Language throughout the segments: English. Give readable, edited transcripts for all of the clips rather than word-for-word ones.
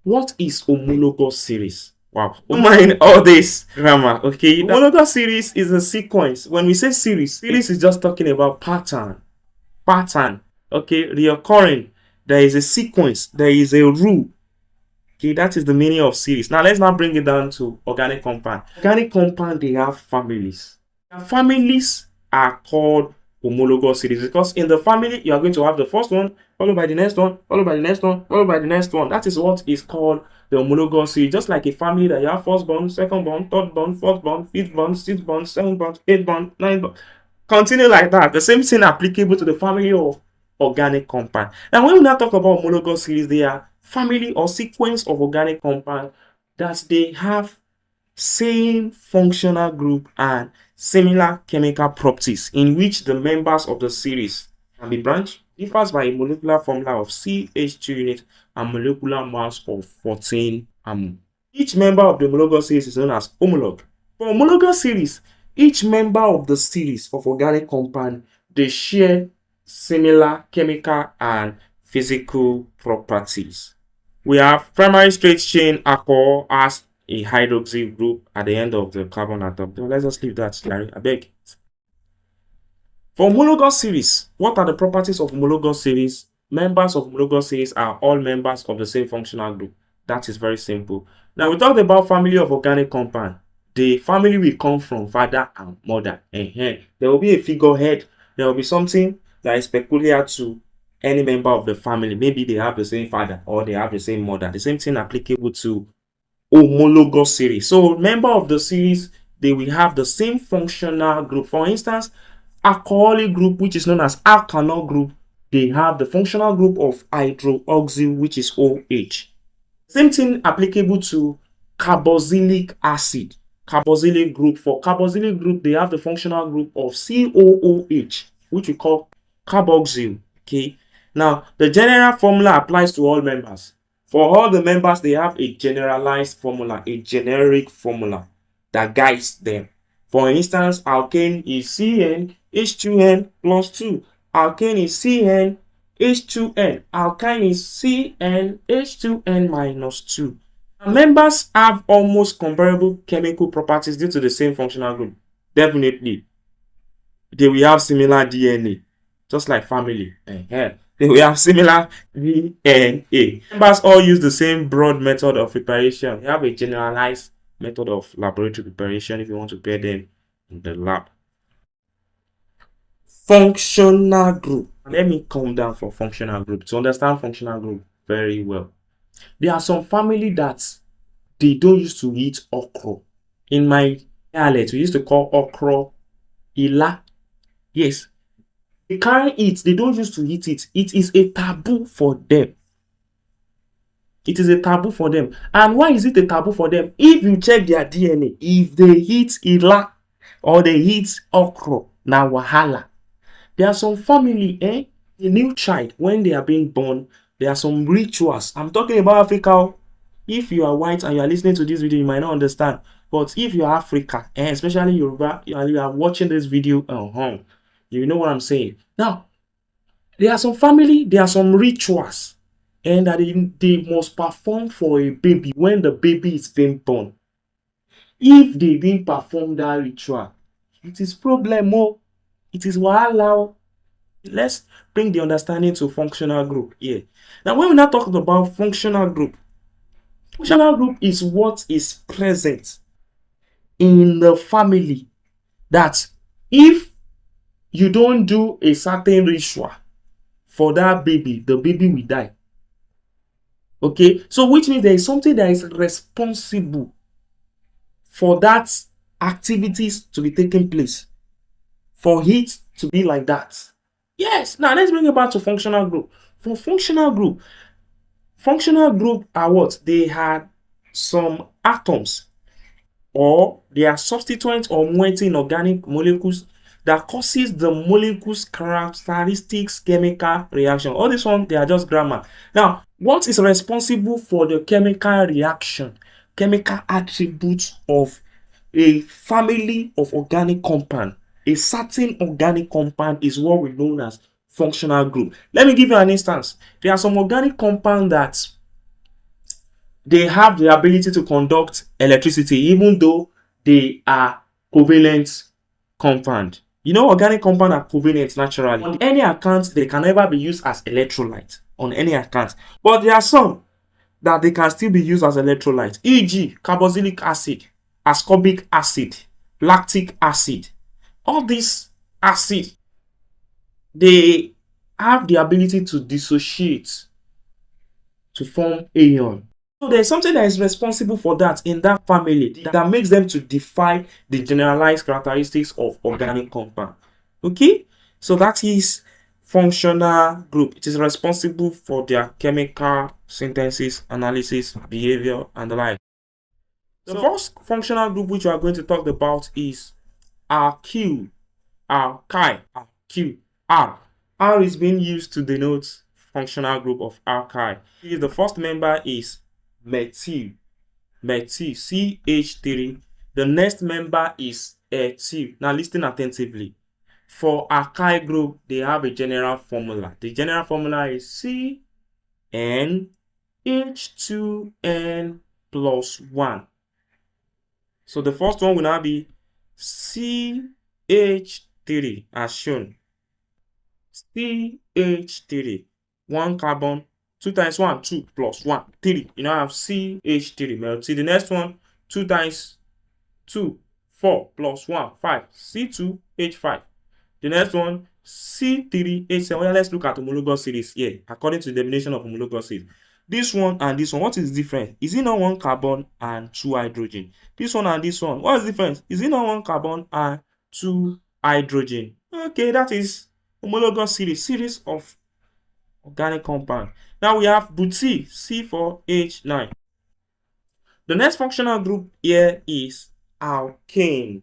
What is homologous series? Wow, don't mind all this grammar, okay? Homologous series is a sequence. When we say series is just talking about pattern, okay, reoccurring. There is a sequence, there is a rule. Okay, that is the meaning of series. Now let's now bring it down to organic compound. Organic compound, they have families. Families are called homologous series because in the family you are going to have the first one followed by the next one, followed by the next one, followed by the next one. That is what is called the homologous series. Just like a family that you have first born, second born, third born, fourth born, fifth born, sixth born, seventh born, eighth born, ninth born. Continue like that. The same thing applicable to the family of organic compound. Now when we now talk about homologous series, they are family or sequence of organic compound that they have same functional group and similar chemical properties in which the members of the series can be branched. Differs by a molecular formula of CH2 unit and molecular mass of 14 ammo. Each member of the homologous series is known as homolog. For homologous series, each member of the series of organic compound, they share similar chemical and physical properties. We have primary straight chain alcohol as a hydroxyl group at the end of the carbon atom. So let's just leave that, Larry. I beg. For homologous series, what are the properties of homologous series? Members of homologous series are all members of the same functional group. That is very simple. Now we talked about family of organic compound. The family will come from father and mother. There will be a figurehead. There will be something that is peculiar to any member of the family. Maybe they have the same father or they have the same mother. The same thing applicable to homologous series. So member of the series, they will have the same functional group. For instance, alcoholic group, which is known as alkanol group, they have the functional group of hydroxyl, which is OH. Same thing applicable to carboxylic acid. Carboxylic group. For carboxylic group, they have the functional group of COOH, which we call carboxyl. Okay. Now, the general formula applies to all members. For all the members, they have a generalized formula, a generic formula that guides them. For instance, alkane is CN H2N plus 2. Alkane is CN H2N. Alkyne is CN H2N minus 2. Members have almost comparable chemical properties due to the same functional group. Definitely, they will have similar DNA, just like family. They will have similar DNA. Members all use the same broad method of preparation. You have a generalized method of laboratory preparation if you want to prepare them in the lab. Functional group. Let me come down for functional group to understand functional group very well. There are some family that they don't used to eat okra. In my dialect, we used to call okra ila. Yes. They can't eat. They don't used to eat it. It is a taboo for them. It is a taboo for them. And why is it a taboo for them? If you check their DNA, if they eat ila or they eat okra, na wahala. There are some family, a new child, when they are being born, there are some rituals. I'm talking about Africa. If you are white and you are listening to this video, you might not understand. But if you are Africa, and especially Yoruba, and you are watching this video, you know what I'm saying. Now, there are some family, there are some rituals, and that they must perform for a baby when the baby is being born. If they didn't perform that ritual, it is problem. It is wahala. Let's bring the understanding to functional group here. Now, when we're not talking about functional group is what is present in the family that if you don't do a certain ritual for that baby, the baby will die. Okay, so which means there is something that is responsible for that activities to be taking place, for it to be like that. Yes, now let's bring it back to functional group. For functional group are what? They had some atoms or they are substituents or moiety in organic molecules that causes the molecules characteristics chemical reaction. All this one, they are just grammar. Now, what is responsible for the chemical reaction, chemical attributes of a family of organic compound? A certain organic compound is what we know as functional group. Let me give you an instance. There are some organic compounds that they have the ability to conduct electricity even though they are covalent compound. You know, organic compound are covalent naturally. On any account, they can never be used as electrolyte on any account. But there are some that they can still be used as electrolyte, e.g. carboxylic acid, ascorbic acid, lactic acid. All these acids, they have the ability to dissociate to form ion. So there's something that is responsible for that in that family that makes them to defy the generalized characteristics of organic compound. Okay, so that is functional group. It is responsible for their chemical synthesis, analysis, behavior, and the like. The first functional group which we are going to talk about is alkyl, alkyl, alkyl, R. R is being used to denote functional group of alkyl. The first member is methyl, methyl, CH3. The next member is ethyl. Now listen attentively. For alkyl group, they have a general formula. The general formula is CnH2n plus 1. So the first one will now be CH3 as shown. CH3, 1 carbon, 2 times 1, 2 plus 1, 3. You now have CH3 melted. The next one, 2 times 2, 4 plus 1, 5, C2H5. The next one, C3H7. Well, let's look at homologous series here, according to the definition of homologous series. This one and this one, what is different? Is it not 1 carbon and 2 hydrogen? This one and this one, what is different? Is it not 1 carbon and 2 hydrogen? Okay, that is homologous series of organic compound. Now we have butyl, C4H9. The next functional group here is alkane.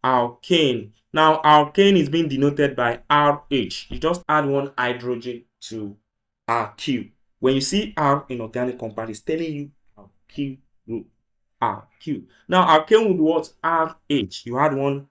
Alkane. Now alkane is being denoted by RH. You just add 1 hydrogen to RQ. When you see R in organic compound, it's telling you alkyl group. RQ. Now alkane would be what? RH. You add 1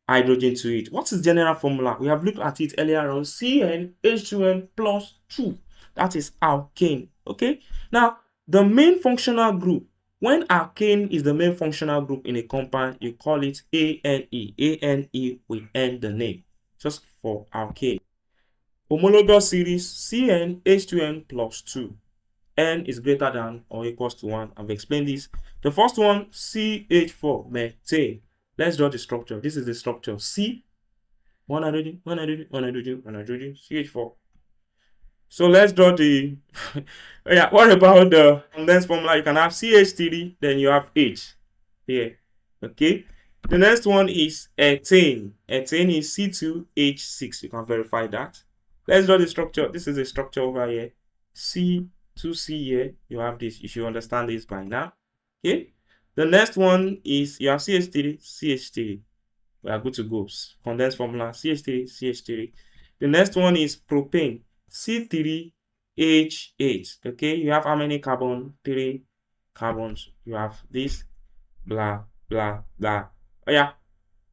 hydrogen to it. What is general formula? We have looked at it earlier on. CnH2n plus 2. That is alkane. Okay. Now the main functional group. When alkane is the main functional group in a compound, you call it ANE. ANE will end the name just for alkane. Homologous series CnH2n plus 2. N is greater than or equals to 1. I've explained this. The first one, CH4, methane. Let's draw the structure. This is the structure. C, 1 hydrogen, 1 hydrogen, 1 hydrogen, 1 hydrogen, CH4. So let's draw the yeah, what about the condensed formula? You can have CH3, then you have H here. Okay. The next one is ethane. Ethane is C2H6. You can verify that. Let's draw the structure. This is the structure over here. C2C here. You have this. You should understand this by now. Okay. The next one is you have CH3, CH3. We are good to go. Condensed formula CH3, CH3. The next one is propane. C3H8. Okay, you have how many carbon? 3 carbons. You have this, blah, blah, blah. Oh, yeah.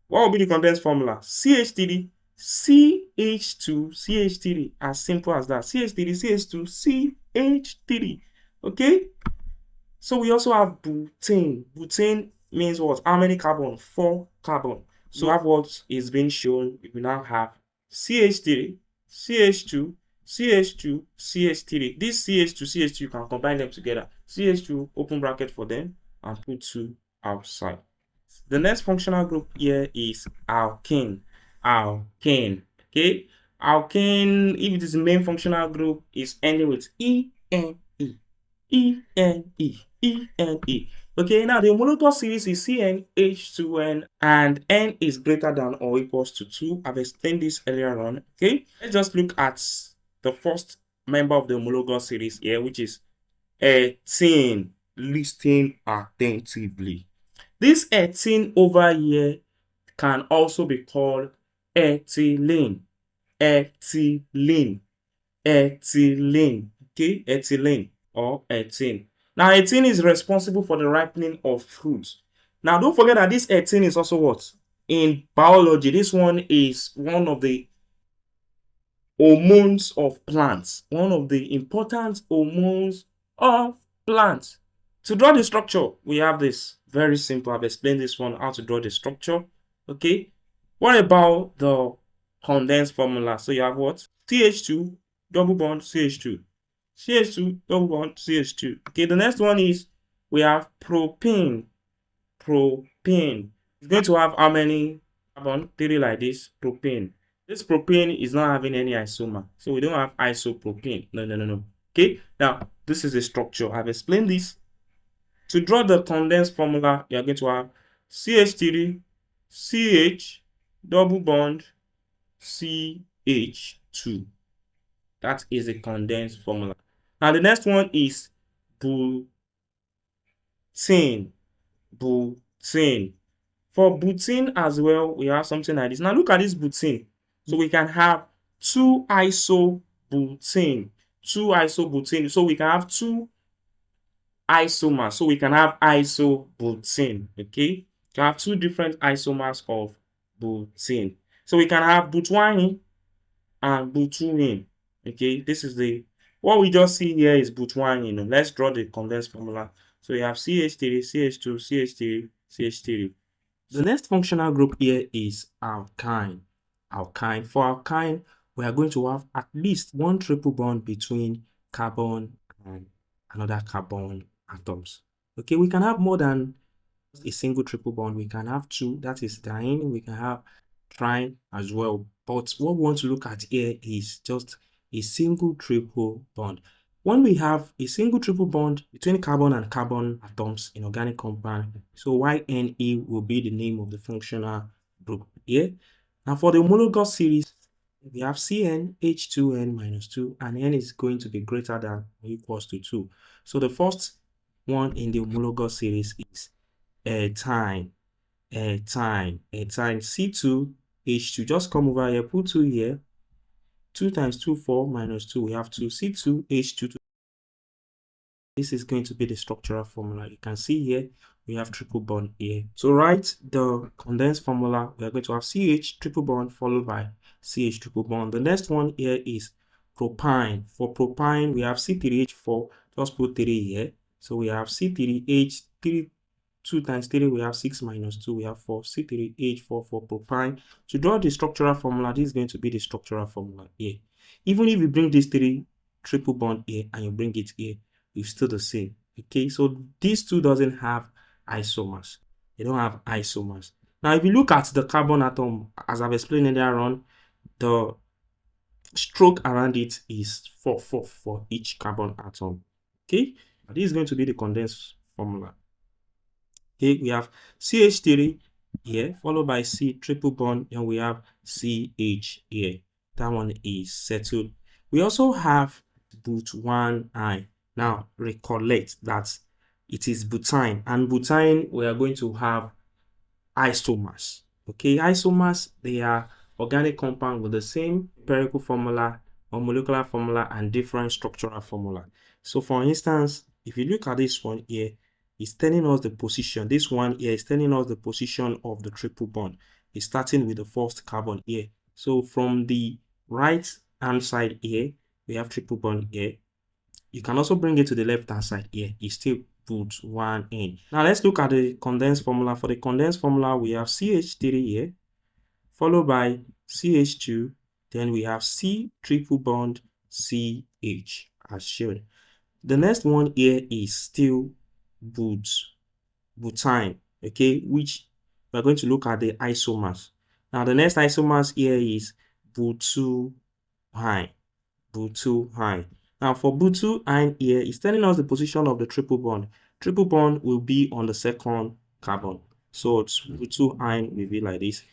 What will be the condensed formula? CH3, CH2, CH3. As simple as that. CH3, CH2, CH3. Okay. So we also have butane. Butane means what? How many carbon? 4 carbon. So you have what is being shown. We now have CH3, CH2, CH2, CH3. This CH2, CH2, you can combine them together. CH2, open bracket for them, and put 2 outside. The next functional group here is alkane. Alkane. Okay. Alkane, if it is the main functional group, is ending with ENE. ENE. ENE. Okay, now the homologous series is CnH2n and N is greater than or equals to 2. I've explained this earlier on. Okay, let's just look at the first member of the homologous series here, which is ethane. Listen attentively. This ethane over here can also be called ethylene. Ethylene. Ethylene. Okay, ethylene or ethane. Now, ethane is responsible for the ripening of fruits. Now, don't forget that this ethane is also what? In biology, this one is one of the hormones of plants. One of the important hormones of plant. To draw the structure, we have this. Very simple. I've explained this one, how to draw the structure. Okay. What about the condensed formula? So you have what? CH2, double bond, CH2. CH2, double bond, CH2. Okay, the next one is we have propane. Propane. It's going to have how many carbon? 3 like this. Propane. This propane is not having any isomer. So we don't have isopropane. No. Okay, now this is the structure. I've explained this. To draw the condensed formula, you're going to have CH3, CH, double bond, CH2. That is a condensed formula. Now the next one is butane. Butane. For butane as well, we have something like this. Now look at this butane. So we can have 2 isobutane. 2 isobutane. So we can have 2 isomers. So we can have isobutane. Okay, you can have 2 different isomers of butane. So we can have butane and butane. Okay, this is the what we just see here is butane. Let's draw the condensed formula. So we have CH3, CH2, CH3, CH3. The next functional group here is alkyne. Alkyne. For alkyne, we are going to have at least 1 triple bond between carbon and another carbon atoms. Okay, we can have more than a single triple bond. We can have 2, that is diene. We can have trine as well. But what we want to look at here is just a single triple bond. When we have a single triple bond between carbon and carbon atoms in organic compound, so YNE will be the name of the functional group here. Now for the homologous series, we have CN, H2N minus 2, and N is going to be greater than or equals to 2. So the first one in the homologous series is ethyne, C2H2. Just come over here, put 2 here. 2 times 2, 4 minus 2, we have 2 C2H2. This is going to be the structural formula. You can see here, we have triple bond here. So write the condensed formula. We are going to have CH triple bond followed by CH triple bond. The next one here is propine. For propine, we have C3H4. Just put 3 here. So we have C3H3. 2 times 3, we have 6 minus 2, we have 4, C3H4 for propine. To draw the structural formula, this is going to be the structural formula here. Even if you bring this 3 triple bond here and you bring it here, it's still the same. Okay, so these two doesn't have isomers. They don't have isomers. Now, if you look at the carbon atom, as I've explained earlier on, the stroke around it is 4 for each carbon atom. Okay, this is going to be the condensed formula. Okay, we have CH3 here, followed by C triple bond, and we have CH here. That one is settled. We also have butane. Now, recollect that it is butane, and butane, we are going to have isomers. Okay, isomers, they are organic compound with the same empirical formula or molecular formula and different structural formula. So, for instance, if you look at this one here, it's telling us the position. This one here is telling us the position of the triple bond. It's starting with the first carbon here. So from the right hand side here, we have triple bond here. You can also bring it to the left hand side here. It still puts 1 in. Now let's look at the condensed formula. For the condensed formula, we have CH3 here, followed by CH2. Then we have C triple bond CH as shown. The next one here is still butane, okay, which we're going to look at the isomers. Now the next isomers here is butane. Now for butane here, it's telling us the position of the triple bond. Triple bond will be on the second carbon, so it's butane will be like this.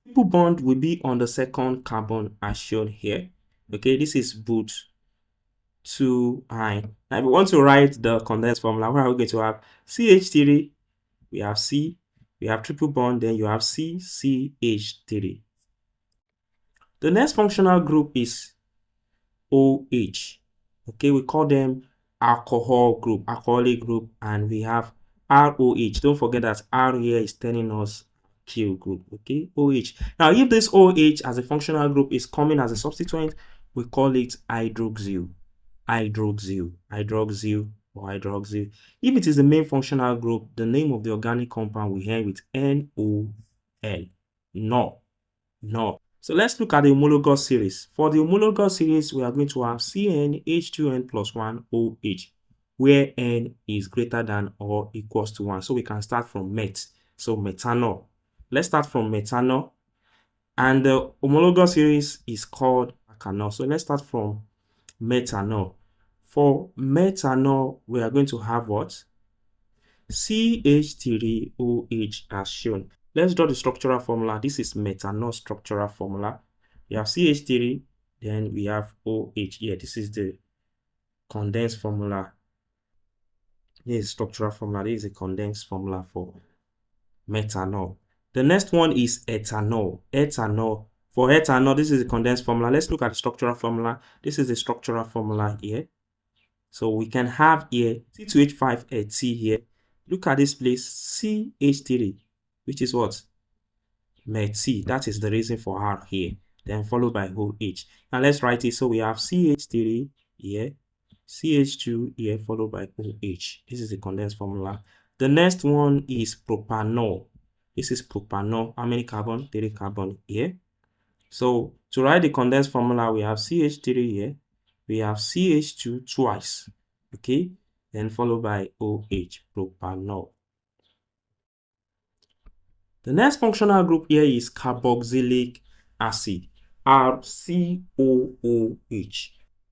Triple bond will be on the second carbon as shown here. Okay, this is butane. Now, if we want to write the condensed formula, where are we going to have CH3? We have C, we have triple bond, then you have CH3. The next functional group is OH. Okay, we call them alcohol group, alcoholic group, and we have ROH. Don't forget that R here is telling us alkyl group. Okay, OH. Now, if this OH as a functional group is coming as a substituent, we call it hydroxyl or hydroxyl. If it is the main functional group, the name of the organic compound will end with NOL. No. So let's look at the homologous series. For the homologous series, we are going to have CnH2n plus 1 OH, where N is greater than or equals to 1. So we can start from met. So methanol. Let's start from methanol. And the homologous series is called alkanol. So let's start from methanol. For methanol, we are going to have what? CH3OH as shown. Let's draw the structural formula. This is methanol structural formula. We have CH3, then we have OH here. This is the condensed formula. This is structural formula. This is a condensed formula for methanol. The next one is ethanol. For ethanol, this is a condensed formula. Let's look at the structural formula. This is the structural formula here. So we can have here C2H5T here. Look at this place, CH3, which is what? Met-C. That is the reason for R here. Then followed by OH. Now let's write it. So we have CH3 here, CH2 here, followed by OH. This is the condensed formula. The next one is propanol. This is propanol. How many carbon? 3 carbon here. So to write the condensed formula, we have CH3 here. We have CH2 twice. Okay. Then followed by OH, propanol. The next functional group here is carboxylic acid, RCOOH.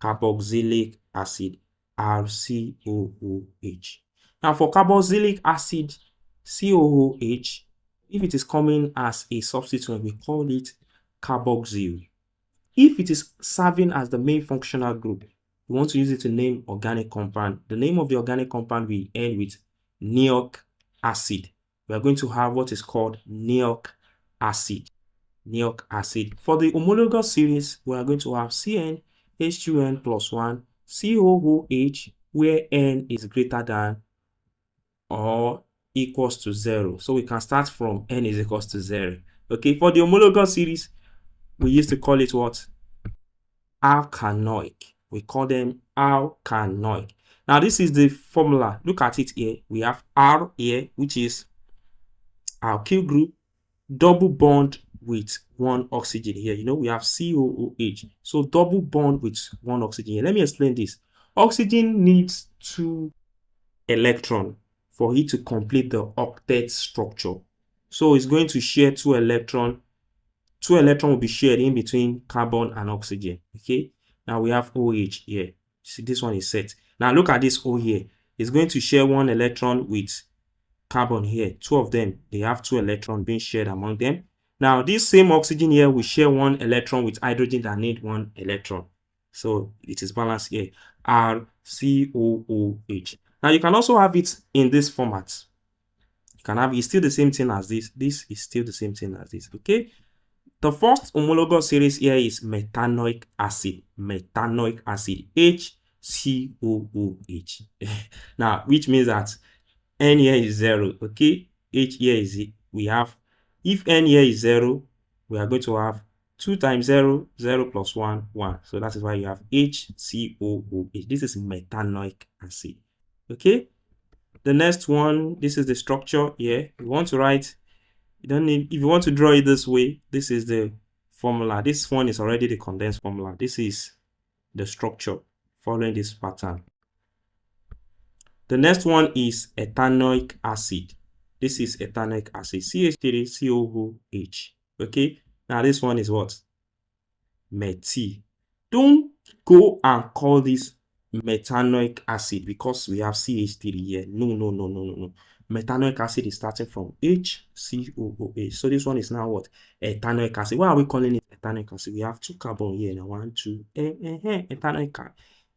Carboxylic acid, RCOOH. Now for carboxylic acid, COOH, if it is coming as a substituent, we call it carboxyl. If it is serving as the main functional group, we want to use it to name organic compound. The name of the organic compound will end with NEOC acid. We are going to have what is called NEOC acid. NEOC acid. For the homologous series, we are going to have CnH2n plus 1 COOH, where N is greater than or equals to 0. So we can start from N is equals to 0. Okay, for the homologous series, we used to call it what? Alkanoic. We call them alkanoic. Now this is the formula. Look at it here. We have R here, which is alkyl group, double bond with one oxygen here. You know, we have COOH. So double bond with one oxygen here. Let me explain this. Oxygen needs 2 electrons for it to complete the octet structure. So it's going to share 2 electrons. 2 electrons will be shared in between carbon and oxygen. Okay. Now we have OH here. See, this one is set. Now look at this O here. It's going to share 1 electron with carbon here. 2 of them, they have 2 electrons being shared among them. Now this same oxygen here will share 1 electron with hydrogen that need 1 electron. So it is balanced here. RCOOH. Now you can also have it in this format. You can have it's still the same thing as this. This is still the same thing as this. Okay. The first homologous series here is methanoic acid. Methanoic acid. HCOOH. Now, which means that N here is 0. Okay. H here is it. We have, if N here is 0, we are going to have 2 times 0, 0 plus 1, 1. So that is why you have HCOOH. This is methanoic acid. Okay. The next one, this is the structure here. You want to write, you don't need, if you want to draw it this way, this is the formula. This one is already the condensed formula. This is the structure following this pattern. The next one is ethanoic acid. This is ethanoic acid, CH3COOH. Okay, now this one is what? Met-C. Don't go and call this methanoic acid because we have CH3 here. No. Methanoic acid is starting from HCOOH. So this one is now what? Ethanoic acid. Why are we calling it ethanoic acid? We have 2 carbon here now. 1, 2. Ethanoic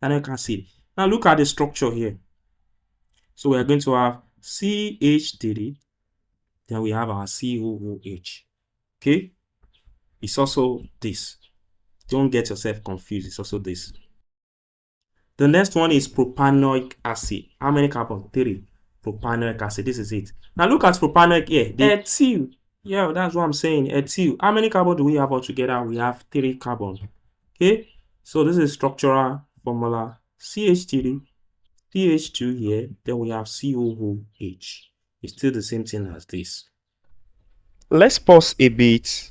acid. Now look at the structure here. So we are going to have CH3. Then we have our COOH. Okay. It's also this. Don't get yourself confused. It's also this. The next one is propanoic acid. How many carbon? 3. Propanoic acid. This is it. Now look at propanoic here. Ethyl. Yeah, that's what I'm saying. Ethyl. How many carbon do we have altogether? We have 3 carbon. Okay. So this is structural formula. CH3. CH2 here, then we have COOH. It's still the same thing as this. Let's pause a bit.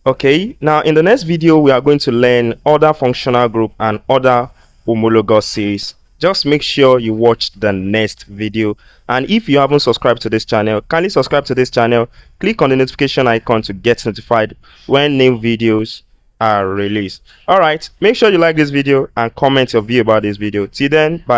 Okay, now in the next video we are going to learn other functional group and other homologous series. Just make sure you watch the next video, and if you haven't subscribed to this channel, kindly subscribe to this channel. Click on the notification icon to get notified when new videos are released. All right, make sure you like this video and comment your view about this video. Till then, bye.